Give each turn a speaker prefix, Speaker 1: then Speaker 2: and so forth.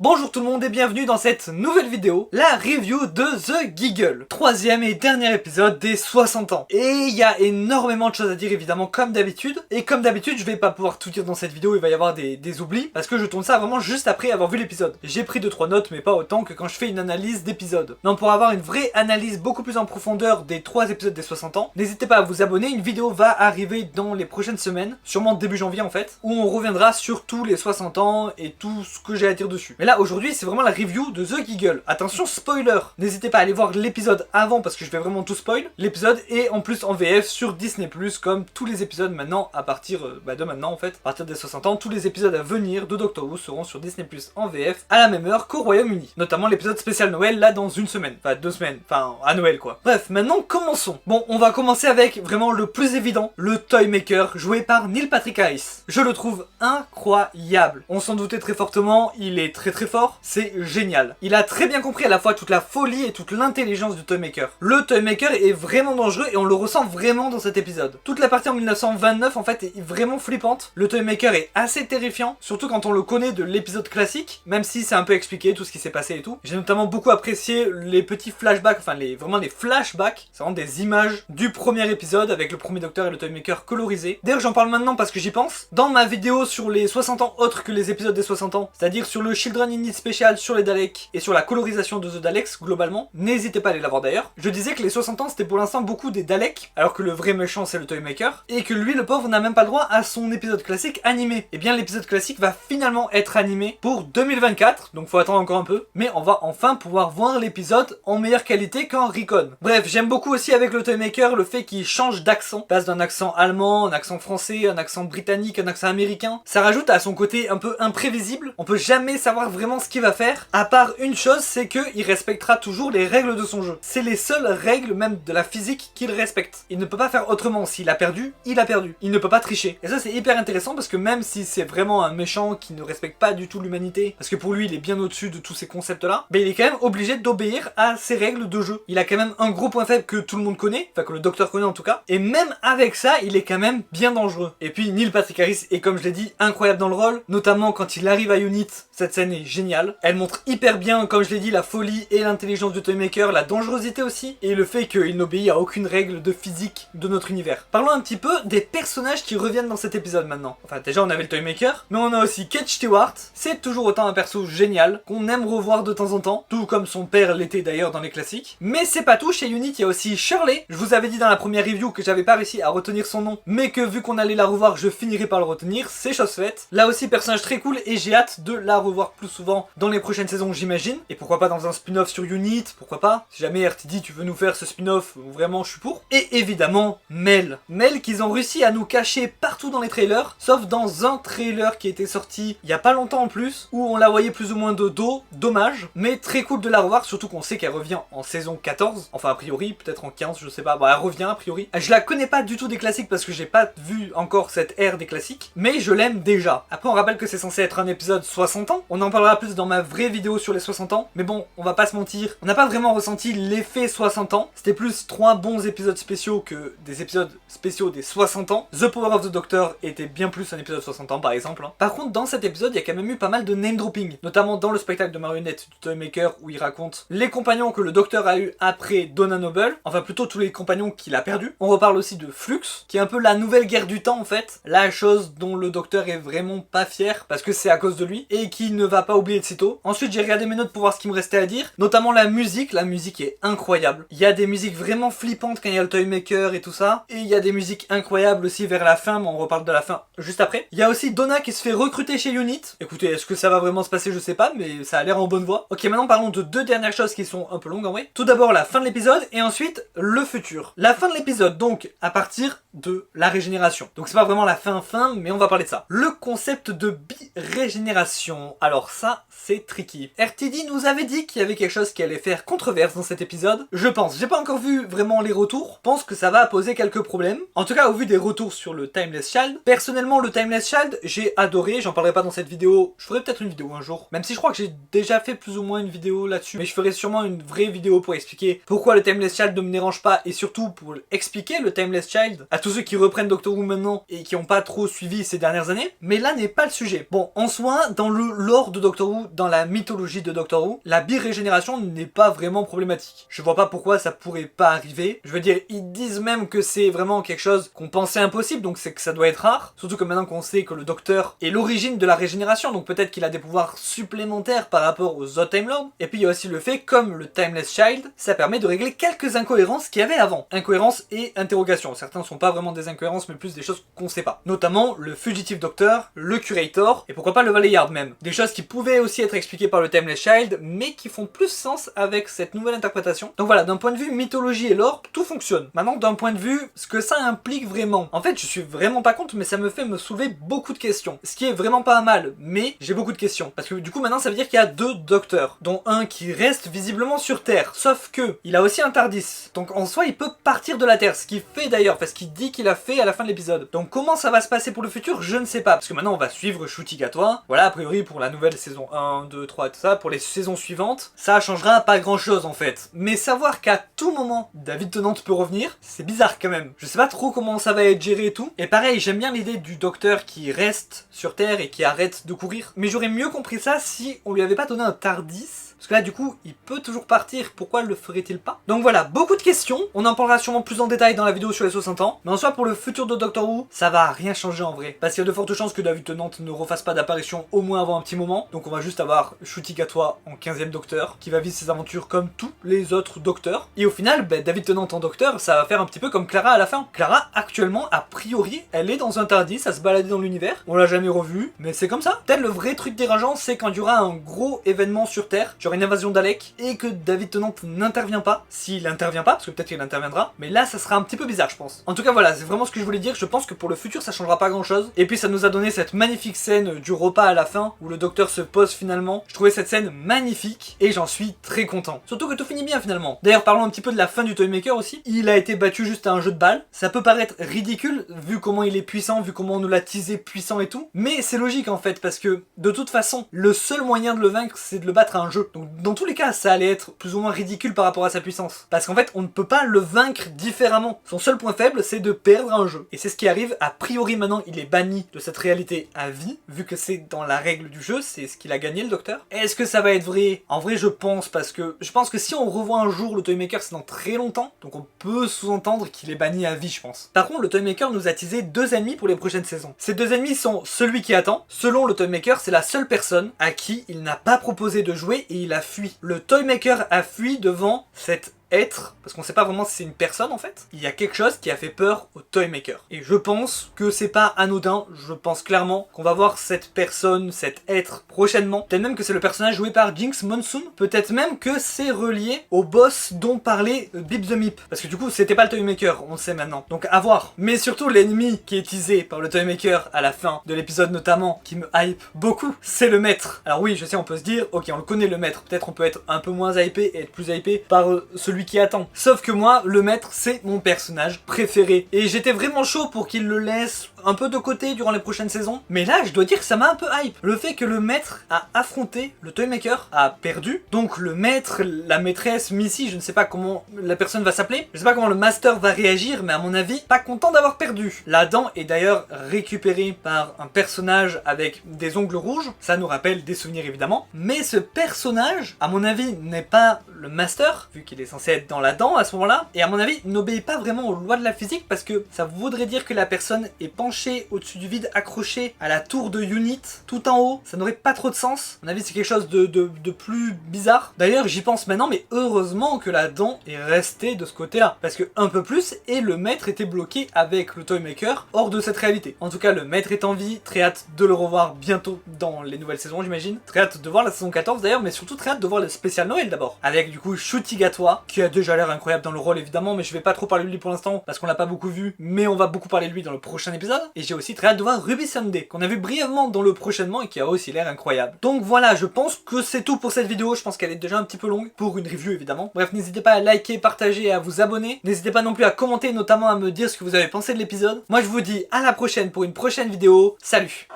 Speaker 1: Bonjour tout le monde et bienvenue dans cette nouvelle vidéo, la review de The Giggle, troisième et dernier épisode des 60 ans. Et il y a énormément de choses à dire évidemment comme d'habitude, et comme d'habitude je vais pas pouvoir tout dire dans cette vidéo, il va y avoir des oublis, parce que je tourne ça vraiment juste après avoir vu l'épisode. J'ai pris 2-3 notes mais pas autant que quand je fais une analyse d'épisode. Donc pour avoir une vraie analyse beaucoup plus en profondeur des 3 épisodes des 60 ans, n'hésitez pas à vous abonner, une vidéo va arriver dans les prochaines semaines, sûrement début janvier en fait, où on reviendra sur tous les 60 ans et tout ce que j'ai à dire dessus. Mais là aujourd'hui c'est vraiment la review de The Giggle. Attention spoiler, n'hésitez pas à aller voir l'épisode avant parce que je vais vraiment tout spoil. L'épisode est en plus en VF sur Disney+, comme tous les épisodes maintenant à partir de maintenant en fait, à partir des 60 ans, tous les épisodes à venir de Doctor Who seront sur Disney+ en VF à la même heure qu'au Royaume-Uni. Notamment l'épisode spécial Noël là dans une semaine, enfin 2 semaines, enfin à Noël quoi. Bref, maintenant commençons. Bon, on va commencer avec vraiment le plus évident, le Toymaker joué par Neil Patrick Harris. Je le trouve incroyable. On s'en doutait très fortement, il est très fort. C'est génial. Il a très bien compris à la fois toute la folie et toute l'intelligence du Toymaker. Le Toymaker est vraiment dangereux et on le ressent vraiment dans cet épisode. Toute la partie en 1929 en fait est vraiment flippante. Le Toymaker est assez terrifiant, surtout quand on le connaît de l'épisode classique, même si c'est un peu expliqué tout ce qui s'est passé et tout. J'ai notamment beaucoup apprécié les petits flashbacks, enfin vraiment les flashbacks, c'est vraiment des images du premier épisode avec le premier Docteur et le Toymaker colorisé. D'ailleurs j'en parle maintenant parce que j'y pense. Dans ma vidéo sur les 60 ans autres que les épisodes des 60 ans, c'est-à-dire sur le Children in Need spécial sur les Daleks et sur la colorisation de The Daleks globalement, n'hésitez pas à aller la voir d'ailleurs. Je disais que les 60 ans c'était pour l'instant beaucoup des Daleks, alors que le vrai méchant c'est le Toymaker, et que lui le pauvre n'a même pas le droit à son épisode classique animé. Et bien l'épisode classique va finalement être animé pour 2024, donc faut attendre encore un peu, mais on va enfin pouvoir voir l'épisode en meilleure qualité qu'en Recon. Bref, j'aime beaucoup aussi avec le Toymaker le fait qu'il change d'accent, passe d'un accent allemand, un accent français, un accent britannique, un accent américain. Ça rajoute à son côté un peu imprévisible, on peut jamais savoir vraiment ce qu'il va faire, à part une chose, c'est qu'il respectera toujours les règles de son jeu. C'est les seules règles même de la physique qu'il respecte. Il ne peut pas faire autrement, s'il a perdu, il a perdu. Il ne peut pas tricher. Et ça c'est hyper intéressant parce que même si c'est vraiment un méchant qui ne respecte pas du tout l'humanité, parce que pour lui il est bien au-dessus de tous ces concepts là, il est quand même obligé d'obéir à ses règles de jeu. Il a quand même un gros point faible que tout le monde connaît, enfin que le docteur connaît en tout cas, et même avec ça il est quand même bien dangereux. Et puis Neil Patrick Harris est comme je l'ai dit incroyable dans le rôle, notamment quand il arrive à Unit, cette scène est géniale. Elle montre hyper bien, comme je l'ai dit, la folie et l'intelligence du Toymaker, la dangerosité aussi, et le fait qu'il n'obéit à aucune règle de physique de notre univers. Parlons un petit peu des personnages qui reviennent dans cet épisode maintenant. Enfin déjà on avait le Toymaker, mais on a aussi Kate Stewart, c'est toujours autant un perso génial, qu'on aime revoir de temps en temps, tout comme son père l'était d'ailleurs dans les classiques. Mais c'est pas tout, chez Unit il y a aussi Shirley, je vous avais dit dans la première review que j'avais pas réussi à retenir son nom, mais que vu qu'on allait la revoir je finirais par le retenir, c'est chose faite. Là aussi personnage très cool et j'ai hâte de la revoir plus souvent dans les prochaines saisons j'imagine, et pourquoi pas dans un spin-off sur Unit, pourquoi pas, si jamais RTD tu veux nous faire ce spin-off, vraiment je suis pour. Et évidemment Mel qu'ils ont réussi à nous cacher partout dans les trailers, sauf dans un trailer qui était sorti il y a pas longtemps en plus, où on la voyait plus ou moins de dos, dommage, mais très cool de la revoir, surtout qu'on sait qu'elle revient en saison 14, enfin a priori, peut-être en 15, je sais pas, elle revient a priori. Je la connais pas du tout des classiques parce que j'ai pas vu encore cette ère des classiques, mais je l'aime déjà. Après on rappelle que c'est censé être un épisode 60 ans, on en parlera plus dans ma vraie vidéo sur les 60 ans, mais bon, on va pas se mentir, on n'a pas vraiment ressenti l'effet 60 ans, c'était plus 3 bons épisodes spéciaux que des épisodes spéciaux des 60 ans. The Power of the Doctor était bien plus un épisode 60 ans par exemple. Par contre dans cet épisode il y a quand même eu pas mal de name dropping, notamment dans le spectacle de marionnettes du Toymaker où il raconte les compagnons que le Docteur a eu après Donna Noble, enfin plutôt tous les compagnons qu'il a perdus. On reparle aussi de Flux, qui est un peu la nouvelle guerre du temps en fait, la chose dont le Docteur est vraiment pas fier parce que c'est à cause de lui et qui ne va pas oublier de sitôt. Ensuite j'ai regardé mes notes pour voir ce qui me restait à dire, notamment la musique est incroyable. Il y a des musiques vraiment flippantes quand il y a le Toymaker et tout ça, et il y a des musiques incroyables aussi vers la fin, mais on reparle de la fin juste après. Il y a aussi Donna qui se fait recruter chez Unit. Écoutez, est-ce que ça va vraiment se passer, je sais pas, mais ça a l'air en bonne voie. Ok, maintenant parlons de 2 dernières choses qui sont un peu longues en vrai. Tout d'abord la fin de l'épisode, et ensuite le futur. La fin de l'épisode, donc à partir de la régénération. Donc c'est pas vraiment la fin, mais on va parler de ça. Le concept de bi-régénération, alors ça c'est tricky. RTD nous avait dit qu'il y avait quelque chose qui allait faire controverse dans cet épisode. Je pense, j'ai pas encore vu vraiment les retours, je pense que ça va poser quelques problèmes. En tout cas au vu des retours sur le Timeless Child, personnellement le Timeless Child j'ai adoré, j'en parlerai pas dans cette vidéo, je ferai peut-être une vidéo un jour, même si je crois que j'ai déjà fait plus ou moins une vidéo là-dessus, mais je ferai sûrement une vraie vidéo pour expliquer pourquoi le Timeless Child ne me dérange pas, et surtout pour expliquer le Timeless Child à tous ceux qui reprennent Doctor Who maintenant et qui n'ont pas trop suivi ces dernières années, mais là n'est pas le sujet. Bon, en soi, dans le lore de Doctor Who, dans la mythologie de Doctor Who, la birégénération n'est pas vraiment problématique. Je vois pas pourquoi ça pourrait pas arriver. Je veux dire, ils disent même que c'est vraiment quelque chose qu'on pensait impossible, donc c'est que ça doit être rare. Surtout que maintenant qu'on sait que le Docteur est l'origine de la régénération, donc peut-être qu'il a des pouvoirs supplémentaires par rapport aux autres Time Lords. Et puis il y a aussi le fait, comme le Timeless Child, ça permet de régler quelques incohérences qu'il y avait avant. Incohérences et interrogations. Certains ne sont pas vraiment des incohérences, mais plus des choses qu'on sait pas. Notamment le Fugitive Doctor, le Curator, et pourquoi pas le Valeyard même. Des choses qui pouvaient aussi être expliquées par le Timeless Child, mais qui font plus sens avec cette nouvelle interprétation. Donc voilà, d'un point de vue mythologie et lore, tout fonctionne. Maintenant, d'un point de vue, ce que ça implique vraiment. En fait, je suis vraiment pas contre, mais ça me fait me soulever beaucoup de questions. Ce qui est vraiment pas mal, mais j'ai beaucoup de questions. Parce que du coup, maintenant, ça veut dire qu'il y a 2 docteurs, dont un qui reste visiblement sur Terre. Sauf que, il a aussi un TARDIS. Donc en soi, il peut partir de la Terre. Ce qu'il fait d'ailleurs, parce qu'il dit qu'il a fait à la fin de l'épisode. Donc comment ça va se passer pour le futur, je ne sais pas. Parce que maintenant, on va suivre Ncuti Gatwa. Voilà, a priori, pour la nouvelle saison 1, 2, 3 et tout ça, pour les saisons suivantes, ça changera pas grand chose en fait. Mais savoir qu'à tout moment, David Tennant peut revenir, c'est bizarre quand même. Je sais pas trop comment ça va être géré et tout. Et pareil, j'aime bien l'idée du docteur qui reste sur Terre et qui arrête de courir. Mais j'aurais mieux compris ça si on lui avait pas donné un TARDIS. Parce que là, du coup, il peut toujours partir. Pourquoi le ferait-il pas? Donc voilà, beaucoup de questions. On en parlera sûrement plus en détail dans la vidéo sur les 60 ans. Mais en soi, pour le futur de Doctor Who, ça va rien changer en vrai. Parce qu'il y a de fortes chances que David Tennant ne refasse pas d'apparition au moins avant un petit moment. Donc on va juste avoir Ncuti Gatwa en 15e docteur, qui va vivre ses aventures comme tous les autres docteurs. Et au final, David Tennant en docteur, ça va faire un petit peu comme Clara à la fin. Clara, actuellement, a priori, elle est dans un TARDIS à se balader dans l'univers. On l'a jamais revue, mais c'est comme ça. Peut-être le vrai truc dérangeant, c'est quand il y aura un gros événement sur Terre, genre une invasion Dalek, et que David Tennant n'intervient pas. S'il intervient pas, parce que peut-être qu'il interviendra, mais là ça sera un petit peu bizarre je pense. En tout cas voilà, c'est vraiment ce que je voulais dire. Je pense que pour le futur ça changera pas grand chose. Et puis ça nous a donné cette magnifique scène du repas à la fin, où le docteur se pose finalement. Je trouvais cette scène magnifique, et j'en suis très content. Surtout que tout finit bien finalement. D'ailleurs parlons un petit peu de la fin du Toymaker aussi. Il a été battu juste à un jeu de balle. Ça peut paraître ridicule, vu comment il est puissant, vu comment on nous l'a teasé puissant et tout. Mais c'est logique en fait, parce que de toute façon, le seul moyen de le vaincre, c'est de le battre à un jeu. Donc dans tous les cas, ça allait être plus ou moins ridicule par rapport à sa puissance. Parce qu'en fait, on ne peut pas le vaincre différemment. Son seul point faible, c'est de perdre un jeu. Et c'est ce qui arrive. A priori, maintenant, il est banni de cette réalité à vie, vu que c'est dans la règle du jeu, c'est ce qu'il a gagné, le docteur. Est-ce que ça va être vrai? En vrai, je pense, parce que je pense que si on revoit un jour le Toymaker, c'est dans très longtemps. Donc on peut sous-entendre qu'il est banni à vie, je pense. Par contre, le Toymaker nous a teasé 2 ennemis pour les prochaines saisons. Ces 2 ennemis sont celui qui attend. Selon le Toymaker, c'est la seule personne à qui il n'a pas proposé de jouer et il a fui. Le Toymaker a fui devant cette être, parce qu'on sait pas vraiment si c'est une personne en fait. Il y a quelque chose qui a fait peur au Toymaker. Et je pense que c'est pas anodin, je pense clairement qu'on va voir cette personne, cet être prochainement. Peut-être même que c'est le personnage joué par Jinx Monsoon. Peut-être même que c'est relié au boss dont parlait Bip the Mip. Parce que du coup c'était pas le Toymaker, on le sait maintenant. Donc à voir. Mais surtout l'ennemi qui est teasé par le Toymaker à la fin de l'épisode notamment, qui me hype beaucoup, c'est le maître. Alors oui, je sais, on peut se dire, ok on le connaît le maître, peut-être on peut être un peu moins hypé et être plus hypé par celui qui attend. Sauf que moi, le maître, c'est mon personnage préféré. Et j'étais vraiment chaud pour qu'il le laisse un peu de côté durant les prochaines saisons. Mais là, je dois dire que ça m'a un peu hype. Le fait que le maître a affronté le Toymaker, a perdu. Donc le maître, la maîtresse, Missy, je ne sais pas comment la personne va s'appeler. Je sais pas comment le master va réagir, mais à mon avis, pas content d'avoir perdu. La dent est d'ailleurs récupérée par un personnage avec des ongles rouges. Ça nous rappelle des souvenirs évidemment. Mais ce personnage, à mon avis, n'est pas le master, vu qu'il est censé être dans la dent à ce moment-là, et à mon avis n'obéit pas vraiment aux lois de la physique, parce que ça voudrait dire que la personne est penchée au-dessus du vide, accrochée à la tour de Unit, tout en haut. Ça n'aurait pas trop de sens. À mon avis c'est quelque chose de plus bizarre. D'ailleurs j'y pense maintenant, mais heureusement que la dent est restée de ce côté-là, parce que un peu plus, et le maître était bloqué avec le Toymaker hors de cette réalité. En tout cas le maître est en vie, très hâte de le revoir bientôt dans les nouvelles saisons j'imagine. Très hâte de voir la saison 14 d'ailleurs, mais surtout très hâte de voir le spécial Noël d'abord, avec du coup Ncuti Gatwa, qui a déjà l'air incroyable dans le rôle évidemment, mais je vais pas trop parler de lui pour l'instant parce qu'on l'a pas beaucoup vu, mais on va beaucoup parler de lui dans le prochain épisode. Et j'ai aussi très hâte de voir Ruby Sunday, qu'on a vu brièvement dans le prochainement et qui a aussi l'air incroyable. Donc voilà, je pense que c'est tout pour cette vidéo. Je pense qu'elle est déjà un petit peu longue pour une review évidemment. Bref, n'hésitez pas à liker, partager et à vous abonner. N'hésitez pas non plus à commenter, notamment à me dire ce que vous avez pensé de l'épisode. Moi je vous dis à la prochaine pour une prochaine vidéo. Salut!